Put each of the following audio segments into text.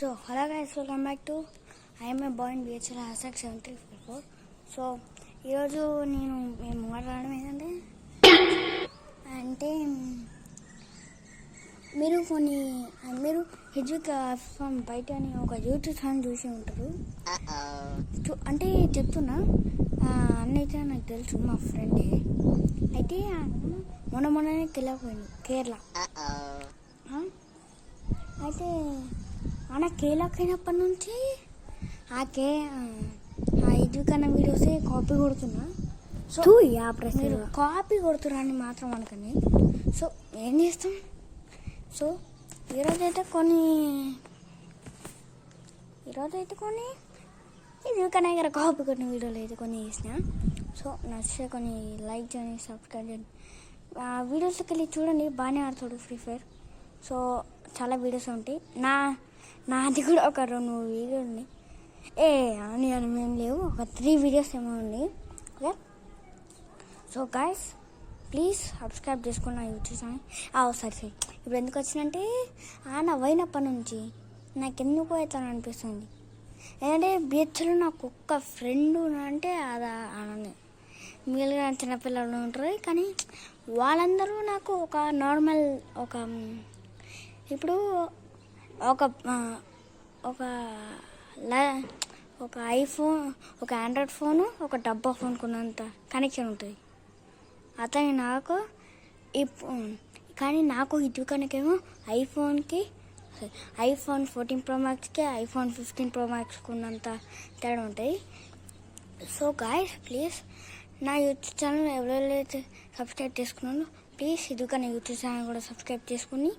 So hello guys, welcome back to I am a boy in BHL #7344. So ఈరోజు మేము మాట్లాడడం ఏంటంటే మీరు హిజ్విక్ ఫ్రమ్ బయట అని ఒక యూట్యూబ్ ఛానల్ చూసి ఉంటారు. అంటే చెప్తున్నా అన్న అయితే నాకు తెలుసు, మా ఫ్రెండే. అయితే మొన్ననే వెళ్ళిపోయింది కేరళ. అయితే అన్న కేరళకి అయినప్పటి నుంచి హిజ్విక్ అన్న వీడియోస్ కాపీ కొడుతున్నా. సో మీరు కాపీ కొడుతున్నారని మాత్రం అనుకని. సో ఏం చేస్తాం. సో ఈరోజైతే కొన్ని హిజ్విక్ అన్న దగ్గర కాపీ కొట్టిన వీడియోలు అయితే కొన్ని చేసిన. సో నచ్చితే కొన్ని లైక్ చేయండి, సబ్స్క్రైబ్ చేయండి. వీడియోస్కి వెళ్ళి చూడండి, బాగానే ఆడుతాడు ఫ్రీ ఫైర్. సో చాలా వీడియోస్ ఉంటాయి. నాది కూడా ఒక 2 వీడియోలు ఉన్నాయి. అని మేము లేవు, ఒక 3 వీడియోస్ ఏమో ఉన్నాయి. Okay, so guys please subscribe చేసుకుని నా యూట్యూబ్ ఛానల్. సరే ఇప్పుడు ఎందుకు వచ్చినంటే నా పోయినప్పటి నుంచి నాకెందుకో అయితే అనిపిస్తుంది. ఏంటంటే బీచ్లో నాకు ఒక్క ఫ్రెండ్ అంటే అది ఆనందం. మిగిలిన చిన్నపిల్లలు ఉంటారు, కానీ వాళ్ళందరూ నాకు ఒక నార్మల్ ఇప్పుడు ఒక ఐఫోన్, ఒక ఆండ్రాయిడ్ ఫోను, ఒక డబ్బా ఫోన్ కొన్నంత కనెక్షన్ ఉంటుంది అతని నాకు. కానీ నాకు హిజ్విక్ ఐఫోన్కి ఐఫోన్ 14 Pro Maxకి ఐఫోన్ 15 Pro Max కొన్నంత తేడా ఉంటుంది. సో గాయ్స్ ప్లీజ్ నా యూట్యూబ్ ఛానల్ ఎవరైతే సబ్స్క్రైబ్ చేసుకున్నాను, ప్లీజ్ హిజ్విక్ అనే యూట్యూబ్ ఛానల్ కూడా సబ్స్క్రైబ్ చేసుకుని,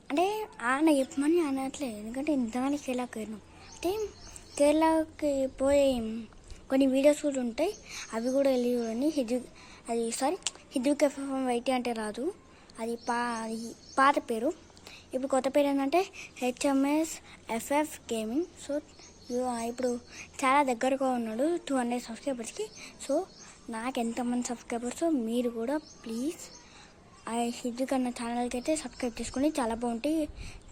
అంటే ఆయన చెప్పమని అనట్లేదు, ఎందుకంటే ఇంతమంది కేరళకి పోయినాం. అంటే కేరళకి పోయే కొన్ని వీడియోస్ కూడా ఉంటాయి, అవి కూడా వెళ్ళి చూడండి. హిజ్విక్ FFM అంటే రాదు, అది పాత పేరు. ఇప్పుడు కొత్త పేరు ఏంటంటే HMS FF గేమింగ్. సో ఇప్పుడు చాలా దగ్గరగా ఉన్నాడు 200 సబ్స్క్రైబర్స్కి. సో నాకు ఎంతమంది సబ్స్క్రైబర్స్ మీరు కూడా ప్లీజ్ హిజ్విక్ అన్న ఛానల్కి అయితే సబ్స్క్రైబ్ చేసుకోండి. చాలా బాగుంటాయి,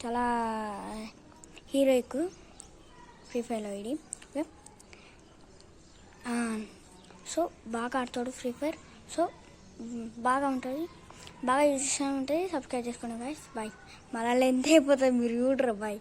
చాలా హీరోయిక్ ఫ్రీ ఫైర్లో ఇది. సో బాగా ఆడతాడు ఫ్రీ ఫైర్. సో బాగా ఉంటుంది, బాగా యూజ్ ఉంటుంది. సబ్స్క్రైబ్ చేసుకోండి గాయ్స్. బాయ్. మళ్ళీ ఎంత అయిపోతుంది మీరు చూడరు. బాయ్.